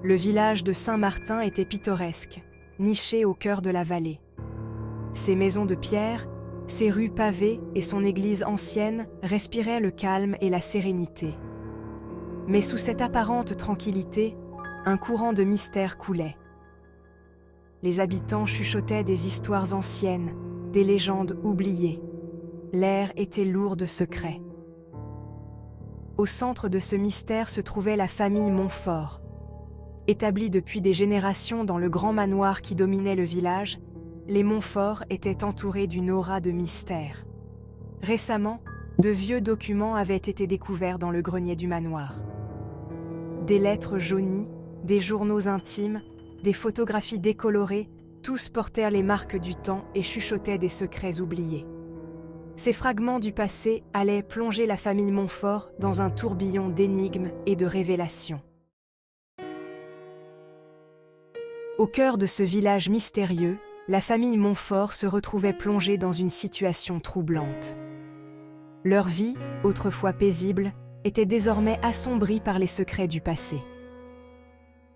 Le village de Saint-Martin était pittoresque, niché au cœur de la vallée. Ses maisons de pierre, ses rues pavées et son église ancienne respiraient le calme et la sérénité. Mais sous cette apparente tranquillité, un courant de mystère coulait. Les habitants chuchotaient des histoires anciennes, des légendes oubliées. L'air était lourd de secrets. Au centre de ce mystère se trouvait la famille Montfort. Établie depuis des générations dans le grand manoir qui dominait le village, les Montfort étaient entourés d'une aura de mystère. Récemment, de vieux documents avaient été découverts dans le grenier du manoir. Des lettres jaunies, des journaux intimes, des photographies décolorées, tous portèrent les marques du temps et chuchotaient des secrets oubliés. Ces fragments du passé allaient plonger la famille Montfort dans un tourbillon d'énigmes et de révélations. Au cœur de ce village mystérieux, la famille Montfort se retrouvait plongée dans une situation troublante. Leur vie, autrefois paisible, était désormais assombrie par les secrets du passé.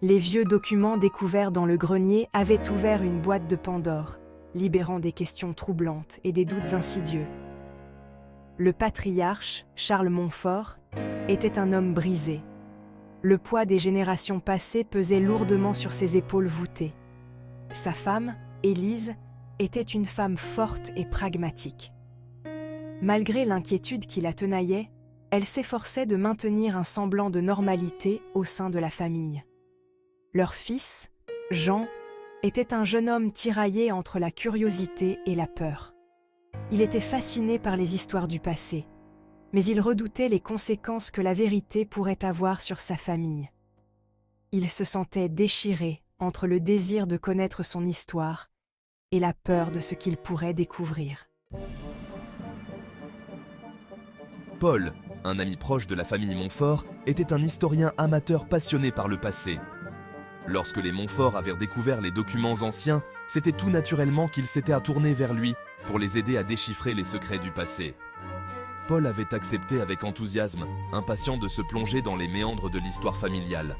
Les vieux documents découverts dans le grenier avaient ouvert une boîte de Pandore, libérant des questions troublantes et des doutes insidieux. Le patriarche, Charles Montfort, était un homme brisé. Le poids des générations passées pesait lourdement sur ses épaules voûtées. Sa femme, Élise, était une femme forte et pragmatique. Malgré l'inquiétude qui la tenaillait, elle s'efforçait de maintenir un semblant de normalité au sein de la famille. Leur fils, Jean, était un jeune homme tiraillé entre la curiosité et la peur. Il était fasciné par les histoires du passé, mais il redoutait les conséquences que la vérité pourrait avoir sur sa famille. Il se sentait déchiré entre le désir de connaître son histoire et la peur de ce qu'il pourrait découvrir. Paul, un ami proche de la famille Montfort, était un historien amateur passionné par le passé. Lorsque les Montfort avaient découvert les documents anciens, c'était tout naturellement qu'ils s'étaient tournés vers lui pour les aider à déchiffrer les secrets du passé. Paul avait accepté avec enthousiasme, impatient de se plonger dans les méandres de l'histoire familiale.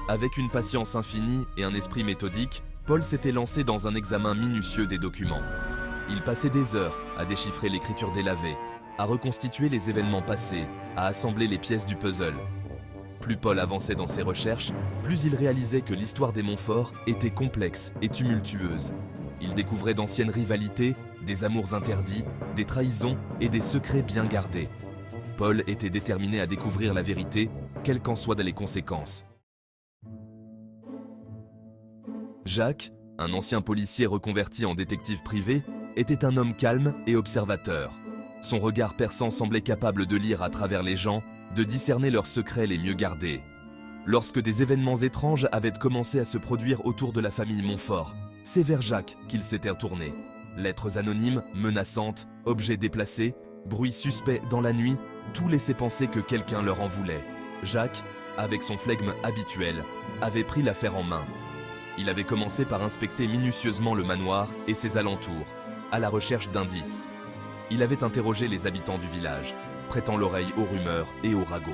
Avec une patience infinie et un esprit méthodique, Paul s'était lancé dans un examen minutieux des documents. Il passait des heures à déchiffrer l'écriture délavée, à reconstituer les événements passés, à assembler les pièces du puzzle. Plus Paul avançait dans ses recherches, plus il réalisait que l'histoire des Montfort était complexe et tumultueuse. Il découvrait d'anciennes rivalités, des amours interdits, des trahisons et des secrets bien gardés. Paul était déterminé à découvrir la vérité, quelles qu'en soient les conséquences. Jacques, un ancien policier reconverti en détective privé, était un homme calme et observateur. Son regard perçant semblait capable de lire à travers les gens, de discerner leurs secrets les mieux gardés. Lorsque des événements étranges avaient commencé à se produire autour de la famille Montfort, c'est vers Jacques qu'ils s'étaient tournés. Lettres anonymes, menaçantes, objets déplacés, bruits suspects dans la nuit, tout laissait penser que quelqu'un leur en voulait. Jacques, avec son flegme habituel, avait pris l'affaire en main. Il avait commencé par inspecter minutieusement le manoir et ses alentours, à la recherche d'indices. Il avait interrogé les habitants du village, prêtant l'oreille aux rumeurs et aux ragots.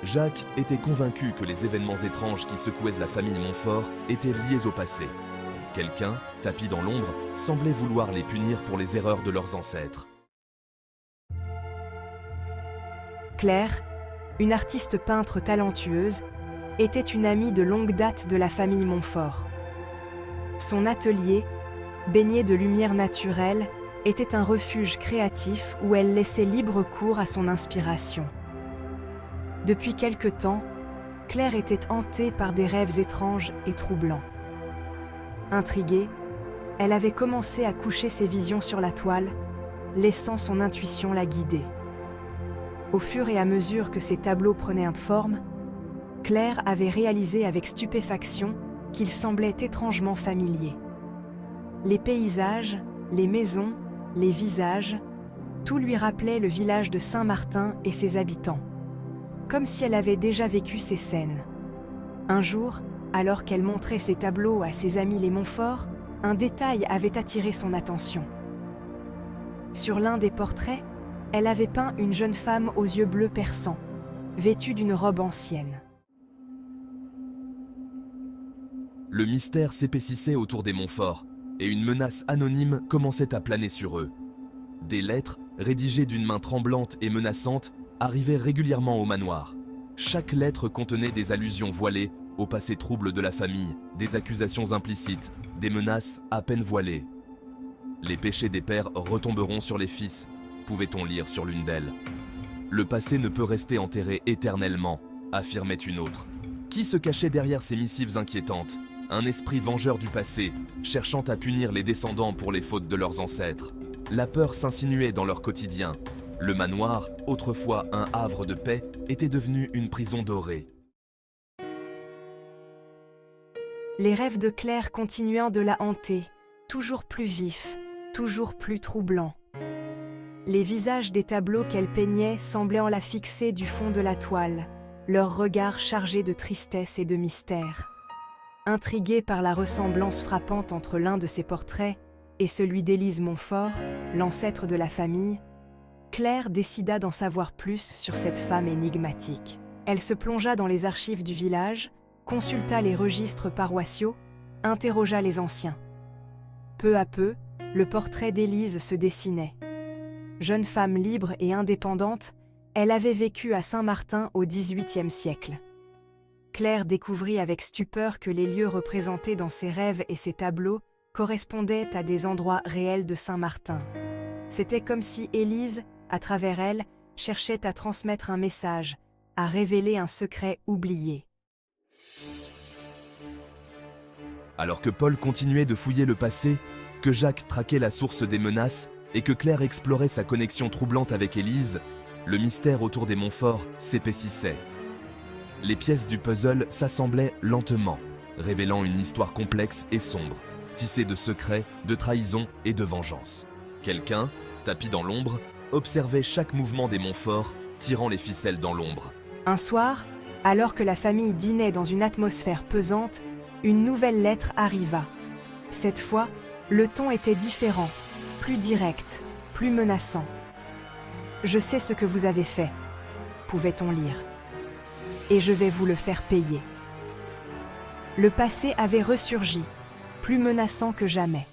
Jacques était convaincu que les événements étranges qui secouaient la famille Montfort étaient liés au passé. Quelqu'un, tapi dans l'ombre, semblait vouloir les punir pour les erreurs de leurs ancêtres. Claire, une artiste peintre talentueuse, était une amie de longue date de la famille Montfort. Son atelier, baigné de lumière naturelle, était un refuge créatif où elle laissait libre cours à son inspiration. Depuis quelque temps, Claire était hantée par des rêves étranges et troublants. Intriguée, elle avait commencé à coucher ses visions sur la toile, laissant son intuition la guider. Au fur et à mesure que ses tableaux prenaient forme, Claire avait réalisé avec stupéfaction qu'ils semblaient étrangement familiers. Les paysages, les maisons, les visages, tout lui rappelait le village de Saint-Martin et ses habitants, comme si elle avait déjà vécu ces scènes. Un jour, alors qu'elle montrait ses tableaux à ses amis les Montfort, un détail avait attiré son attention. Sur l'un des portraits, elle avait peint une jeune femme aux yeux bleus perçants, vêtue d'une robe ancienne. Le mystère s'épaississait autour des Montfort, et une menace anonyme commençait à planer sur eux. Des lettres, rédigées d'une main tremblante et menaçante, arrivaient régulièrement au manoir. Chaque lettre contenait des allusions voilées au passé trouble de la famille, des accusations implicites, des menaces à peine voilées. Les péchés des pères retomberont sur les fils, pouvait-on lire sur l'une d'elles. Le passé ne peut rester enterré éternellement, affirmait une autre. Qui se cachait derrière ces missives inquiétantes? Un esprit vengeur du passé, cherchant à punir les descendants pour les fautes de leurs ancêtres. La peur s'insinuait dans leur quotidien. Le manoir, autrefois un havre de paix, était devenu une prison dorée. Les rêves de Claire continuant de la hanter, toujours plus vifs, toujours plus troublants. Les visages des tableaux qu'elle peignait semblaient en la fixer du fond de la toile, leurs regards chargés de tristesse et de mystère. Intriguée par la ressemblance frappante entre l'un de ses portraits et celui d'Élise Montfort, l'ancêtre de la famille, Claire décida d'en savoir plus sur cette femme énigmatique. Elle se plongea dans les archives du village, consulta les registres paroissiaux, interrogea les anciens. Peu à peu, le portrait d'Élise se dessinait. Jeune femme libre et indépendante, elle avait vécu à Saint-Martin au XVIIIe siècle. Claire découvrit avec stupeur que les lieux représentés dans ses rêves et ses tableaux correspondaient à des endroits réels de Saint-Martin. C'était comme si Élise, à travers elle, cherchait à transmettre un message, à révéler un secret oublié. Alors que Paul continuait de fouiller le passé, que Jacques traquait la source des menaces et que Claire explorait sa connexion troublante avec Élise, le mystère autour des Montfort s'épaississait. Les pièces du puzzle s'assemblaient lentement, révélant une histoire complexe et sombre, tissée de secrets, de trahisons et de vengeance. Quelqu'un, tapi dans l'ombre, observait chaque mouvement des Montfort, tirant les ficelles dans l'ombre. Un soir, alors que la famille dînait dans une atmosphère pesante, une nouvelle lettre arriva. Cette fois, le ton était différent, plus direct, plus menaçant. « Je sais ce que vous avez fait », pouvait-on lire. « Et je vais vous le faire payer. » Le passé avait ressurgi, plus menaçant que jamais.